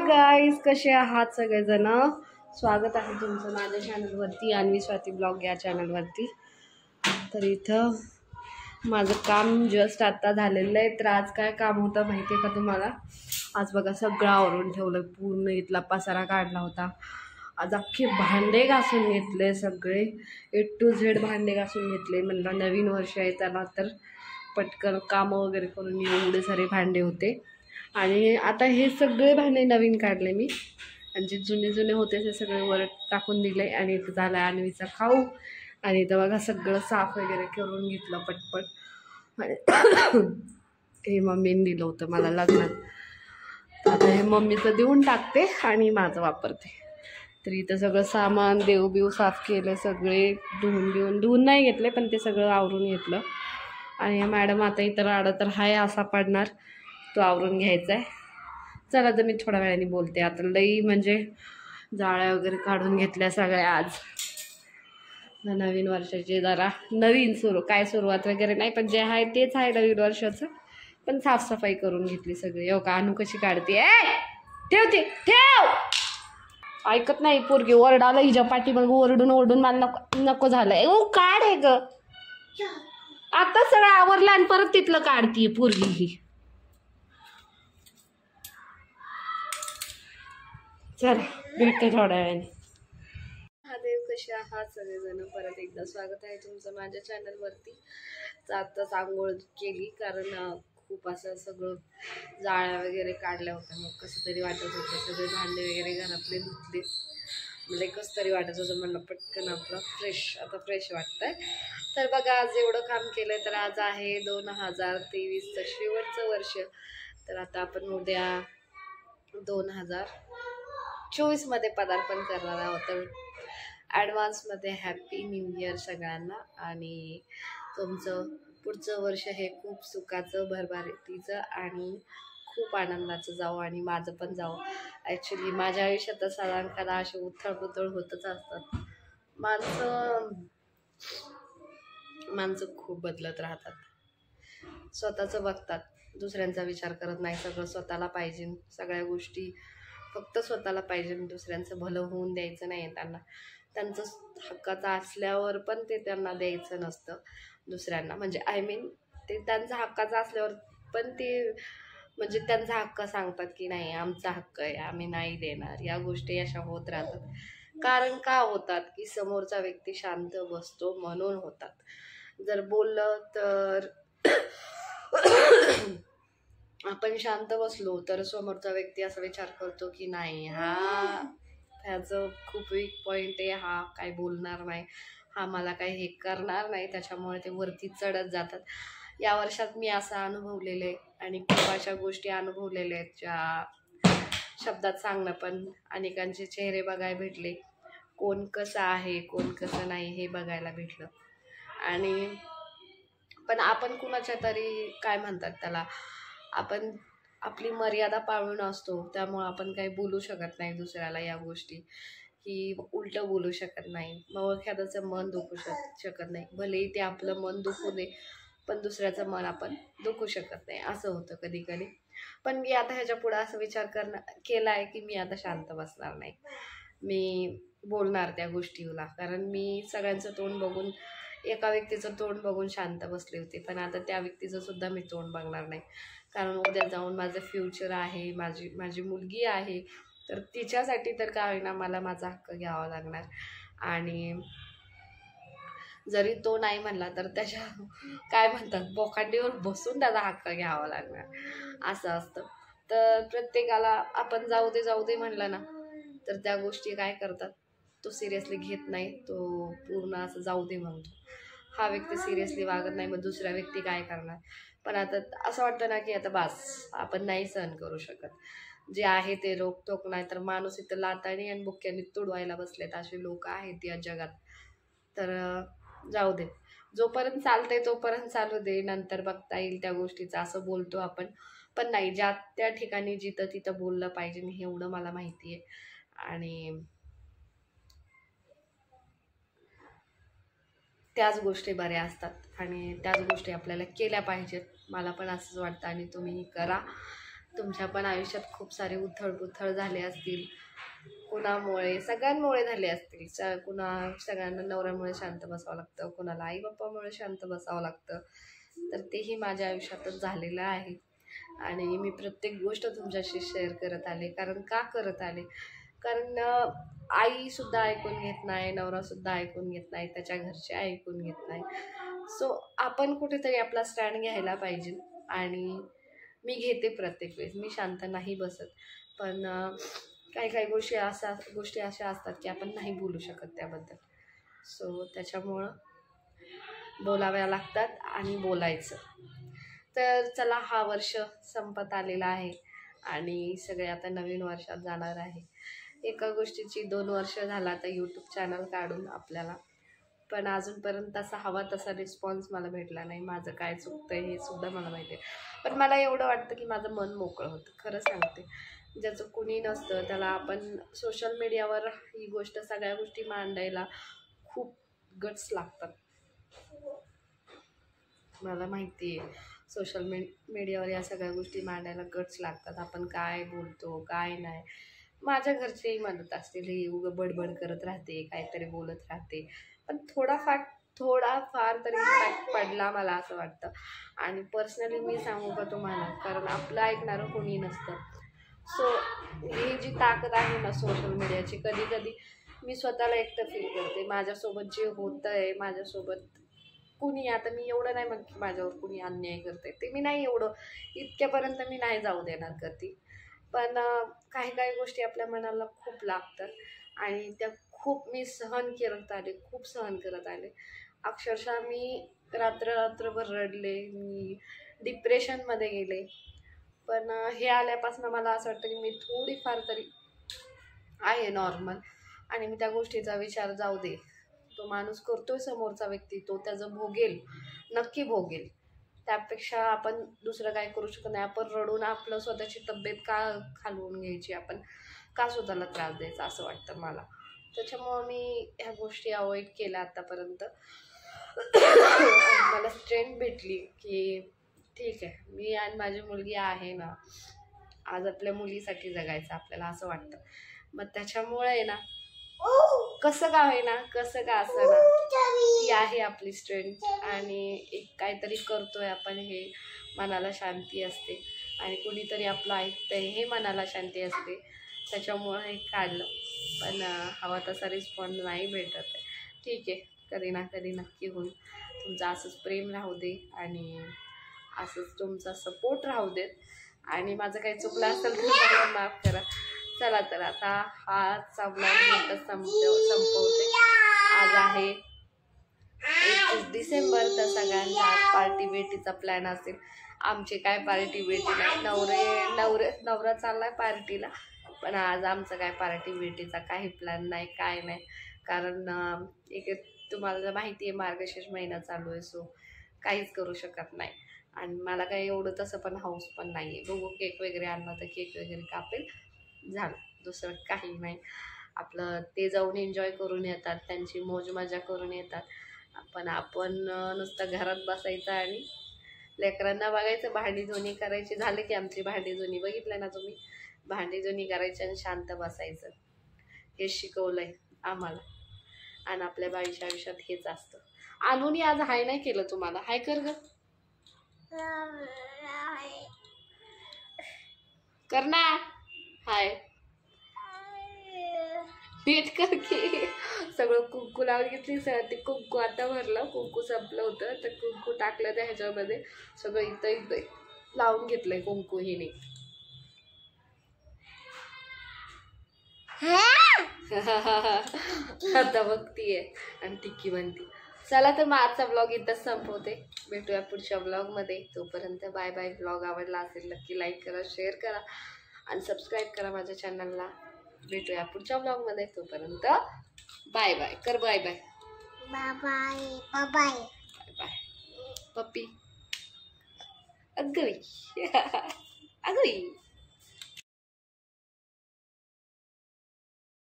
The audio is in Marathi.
गाईज, कसे आहात सगळेजण. स्वागत आहे तुमचं माझ्या चॅनलवरती, अन्वी स्वाती ब्लॉग या चॅनलवरती. तर इथं माझं काम जस्ट आता झालेलं आहे. तर आज काय काम होतं माहिती आहे का तुम्हाला? आज बघा सगळं आवरून ठेवलं, पूर्ण इथला पसारा काढला होता. आज अख्खे भांडे घासून घेतले, सगळे A to Z भांडे घासून घेतले. म्हणलं नवीन वर्ष आहे त्याला तर पटकन कामं वगैरे करून एवढे सारे भांडे होते. आणि आता हे सगळे भांडे नवीन काढले मी, आणि जे जुने जुने होते ते सगळे वर टाकून दिले. आणि इथं झालं अन्वीचा खाऊ. आणि इथं बघा सगळं साफ वगैरे करून घेतलं पटपट. आणि हे मम्मीने दिलं होतं मला लग्नात. आता हे मम्मीचं देऊन टाकते आणि माझं वापरते. तर इथं सगळं सामान देव साफ केलं, सगळे धुवून नाही घेतले, पण ते सगळं आवरून घेतलं. आणि मॅडम आता इथं राडा तर हाय असा पडणार, तो आवरून घ्यायचा आहे. चला तर मी थोड्या वेळाने बोलते. आता लई म्हणजे जाळ्या वगैरे काढून घेतल्या सगळ्या. आज नवीन वर्षाची जरा नवीन सुरुवात वगैरे नाही, पण जे आहे तेच आहे नवीन वर्षाचं. पण साफसफाई करून घेतली सगळी. हो का, अनु कशी काढते. ठेव ऐकत नाही पोरगी. ओरडाला हिच्या पाठी मग ओरडून मला नको झालंय. काढ आहे ग, आता सगळं आवरलं आणि परत तिथलं काढतीये पोरगी ही. चला भेटते थोड्या वेळाने. महादेव, कसे आहात सगळेजण. परत एकदा स्वागत आहे तुमचं माझ्या चॅनलवरती. आत्ताच आंघोळ केली, कारण खूप असं सगळं जाळ्या वगैरे काढल्या होत्या. मग कसं तरी वाटत होतं, सगळे भांडे वगैरे घरातले धुतले. मला कसं तरी वाटत होतं, म्हणलं पटकन आपलं आता फ्रेश वाटतंय. तर बघा आज एवढं काम केलं. तर आज आहे 2023चं शेवटचं वर्ष. तर आता आपण उद्या 2024मध्ये पदार्पण करणार आहोत. तर ॲडव्हान्समध्ये हॅपी न्यू इयर सगळ्यांना. आणि तुमचं पुढचं वर्ष हे खूप सुखाचं, भरभराटीचं आणि खूप आनंदाचं जावं. आणि माझं पण जावं. ॲक्च्युली माझ्या आयुष्यात साधारणतः असे उथळ होतच असतात. माणसं खूप बदलत राहतात. स्वतःचं बघतात, दुसऱ्यांचा विचार करत नाही. सगळं स्वतःला पाहिजे, सगळ्या गोष्टी फक्त स्वतःला पाहिजे. दुसऱ्यांचं भलं होऊन द्यायचं नाही त्यांना. त्यांचं हक्काचं असल्यावर पण ते त्यांना द्यायचं नसतं दुसऱ्यांना. म्हणजे ते त्यांचा हक्काचं असल्यावर पण ते म्हणजे त्यांचा हक्क सांगतात की नाही, आमचा हक्क आहे, आम्ही नाही देणार. या गोष्टी अशा होत राहतात. कारण का होतात की समोरचा व्यक्ती शांत बसतो म्हणून होतात. जर बोललं तर आपण शांत बसलो तर समोरचा व्यक्ती असा विचार करतो की नाही, ह्याचं खूप वीक पॉईंट आहे, हा काय बोलणार नाही, हा मला काही हे करणार नाही, त्याच्यामुळे ते वरती चढत जातात. या वर्षात मी असं अनुभवलेलं आहे आणि खूप अशा गोष्टी अनुभवलेल्या आहेत ज्या शब्दात सांगणं. पण अनेकांचे चेहरे बघायला भेटले, कोण कसं आहे कोण कसं नाही हे बघायला भेटलं. आणि पण आपण कुणाच्या तरी काय म्हणतात त्याला, आपण आपली मर्यादा पाळून असतो. त्यामुळं आपण काही बोलू शकत नाही दुसऱ्याला या गोष्टी, की उलटं बोलू शकत नाही. मग एखाद्याचं मन दुखू शकत नाही. भलेही ते आपलं मन दुखू दे, पण दुसऱ्याचं मन आपण दुखू शकत नाही. असं होतं कधी कधी. पण मी आता ह्याच्या पुढं असं विचार केला आहे की मी आता शांत बसणार नाही, मी बोलणार त्या गोष्टीला. कारण मी सगळ्यांचं तोंड बघून, एका व्यक्तीचं तोंड बघून शांत बसले होते, पण आता त्या व्यक्तीचं सुद्धा मी तोंड बघणार नाही. कारण उद्या जाऊन माझं फ्युचर आहे, माझी मुलगी आहे. तर तिच्यासाठी तर काय होईना मला माझा हक्क घ्यावा लागणार. आणि जरी तो नाही म्हणला तर त्याच्या काय म्हणतात बोकांडीवर बसून त्याचा हक्क घ्यावा लागणार, असं असतं. तर प्रत्येकाला आपण जाऊ दे म्हणलं ना, तर त्या गोष्टी काय करतात, तो सिरियसली घेत नाही. तो पूर्ण असं जाऊ दे म्हणतो. हा व्यक्ती सिरियसली वागत नाही, मग दुसरा व्यक्ती काय करणार. पण आता असं वाटतं ना की आता बास, आपण नाही सहन करू शकत. जे आहे ते रोकटोक, नाही तर माणूस इथं लातानी आणि बुक्क्यांनी तुडवायला बसलेत असे लोक आहेत या जगात. तर जाऊ दे, जोपर्यंत चालतंय तोपर्यंत चालू दे, नंतर बघता येईल त्या गोष्टीचं, असं बोलतो आपण. पण नाही, ज्या त्या ठिकाणी जिथं तिथं बोललं पाहिजे, हे एवढं मला माहिती आहे. आणि त्याच गोष्टी बऱ्या असतात आणि त्याच गोष्टी आपल्याला केल्या पाहिजेत. मला पण असंच वाटतं आणि तुम्हीही करा. तुमच्या पण आयुष्यात खूप सारे उथळ झाले असतील, कुणामुळे, सगळ्यांमुळे झाले असतील. सगळ्यांना नवऱ्यामुळे शांत बसावं लागतं, कुणाला आई बाप्पामुळे शांत बसावं लागतं. तर तेही माझ्या आयुष्यातच झालेलं आहे आणि मी प्रत्येक गोष्ट तुमच्याशी शेअर करत आले. का करत आले? कारण आईसुद्धा ऐकून घेत नाही, नवरासुद्धा ऐकून घेत नाही, त्याच्या घरचे ऐकून घेत नाही. सो आपण कुठेतरी आपला स्टँड घ्यायला पाहिजे आणि मी घेते प्रत्येक वेळेस. मी शांत नाही बसत, पण काही गोष्टी अशा असतात की आपण नाही बोलू शकत त्याबद्दल. सो त्याच्यामुळं बोलाव्या लागतात आणि बोलायचं. तर चला, हा वर्ष संपत आलेला आहे आणि सगळे आता नवीन वर्षात जाणार आहे. एका गोष्टीची 2 वर्ष झाला आता यूट्यूब चॅनल काढून आपल्याला, पण अजूनपर्यंत असा हवा तसा रिस्पॉन्स मला भेटला नाही. माझं काय चुकतं हे सुद्धा मला माहिती आहे, पण मला एवढं वाटतं की माझं मन मोकळं होतं. खरं सांगते, ज्याचं कुणी नसतं त्याला आपण सोशल मीडियावर ही गोष्ट, सगळ्या गोष्टी मांडायला खूप गट्स लागतात. मला माहिती आहे, सोशल मीडियावर या सगळ्या गोष्टी मांडायला गट्स लागतात. आपण काय बोलतो काय नाही. माझ्या घरचेही म्हणत असतील, ही उगं बडबड करत राहते, काहीतरी बोलत राहते, पण थोडाफार तरी इम्पॅक्ट पडला मला असं वाटतं. आणि पर्सनली मी सांगू का तुम्हाला, कारण आपलं ऐकणारं कोणी नसतं. सो ही जी ताकद आहे ना सोशल मीडियाची, कधी कधी मी स्वतःला एकटं फील करते. माझ्यासोबत जे होतं आहे, माझ्यासोबत कुणी, आता मी एवढं नाही म्हणत की माझ्यावर कुणी अन्याय करते, ते मी नाही एवढं इतक्यापर्यंत मी नाही जाऊ देणार कधी. पण काही गोष्टी आपल्या मनाला खूप लागतात आणि त्या खूप मी खूप सहन करत आले. अक्षरशः मी रात्रभर रडले, मी डिप्रेशनमध्ये गेले. पण हे आल्यापासून मला असं वाटतं की मी थोडीफार तरी आहे नॉर्मल आणि मी त्या गोष्टीचा विचार जाऊ दे. तो माणूस करतोय समोरचा व्यक्ती, तो त्याचं भोगेल, नक्की भोगेल. त्यापेक्षा आपण दुसरं काय करू शकत नाही. आपण रडून आपलं स्वतःची तब्येत का खालवून घ्यायची, आपण का स्वतःला त्रास द्यायचा, असं वाटतं मला. त्याच्यामुळं मी ह्या गोष्टी अवॉइड केल्या आत्तापर्यंत. मला स्ट्रेंथ भेटली की ठीक आहे, मी आणि माझी मुलगी आहे ना, आज आपल्या मुलीसाठी जगायचं आपल्याला, असं वाटतं. मग त्याच्यामुळे आहे ना, कसं का होईना, कसं का असं ना, ती आहे आपली स्ट्रेंथ. आणि एक काहीतरी करतोय आपण, हे मनाला शांती असते आणि कुणीतरी आपलं ऐकतंय हे मनाला शांती असते. त्याच्यामुळं हे काढलं, पण हवा तसा रिस्पॉन्स नाही भेटत आहे. ठीक आहे, कधी ना कधी नक्की होईल. तुमचं असंच प्रेम राहू दे आणि असंच तुमचा सपोर्ट राहू देत. आणि माझं काही चुकलं असेल तर मला माफ करा. चला तर आता हाचा ब्लॉग संपवते. आज आहे 21 डिसेंबर, तर सगळ्यांचा आज पार्टी बेटीचा प्लॅन असेल. आमची काय पार्टी बेटी नाही, नवरा चाललाय पार्टीला, पण आज आमचं काय पार्टी बेटीचा काही प्लॅन नाही, काय नाही. कारण तुम्हाला माहिती आहे मार्गशीर्ष महिना चालू आहे, सो काहीच करू शकत नाही. आणि मला काही एवढं तसं पण हाऊस पण नाही आहे. बघू, केक वगैरे आणला तर केक वगैरे कापेल, झालं, दुसरं काही नाही. आपलं ते जाऊन एन्जॉय करून येतात, त्यांची मौज मजा करून येतात. पण आपण नुसतं घरात बसायचं आणि लेकरांना बघायचं, भांडी धुणी करायची. झालं की आमची भांडी धुणी, बघितलं ना तुम्ही, भांडी धुणी करायची आणि शांत बसायचं. हे शिकवलंय आम्हाला आणि आपल्या बाईच्या आयुष्यात हेच असतं. आणूनी आज हाय नाही केलं तुम्हाला, हाय कर ग, कर ना हाय, नीट कर की. सगळं कुंकू लावून घेतली, सगळं ते कुंकू आता भरलं, कुंकू संपलं होतं तर कुंकू टाकलं त्या ह्याच्यामध्ये, सगळं इथं लावून घेतलंय कुंकू हिने. आता बघतीये आणि टिक्की बनती. चला तर मग आजचा ब्लॉग इथंच संपवते. भेटूया पुढच्या ब्लॉगमध्ये. तोपर्यंत बाय बाय. ब्लॉग आवडला असेल नक्की लाईक करा, शेअर करा आणि सबस्क्राईब करा माझ्या चॅनलला. भेटूया पुढच्या ब्लॉगमध्ये. तोपर्यंत बाय बाय कर, bye bye, bye bye, bye bye, bye bye पप्पी. अगवी अगवी.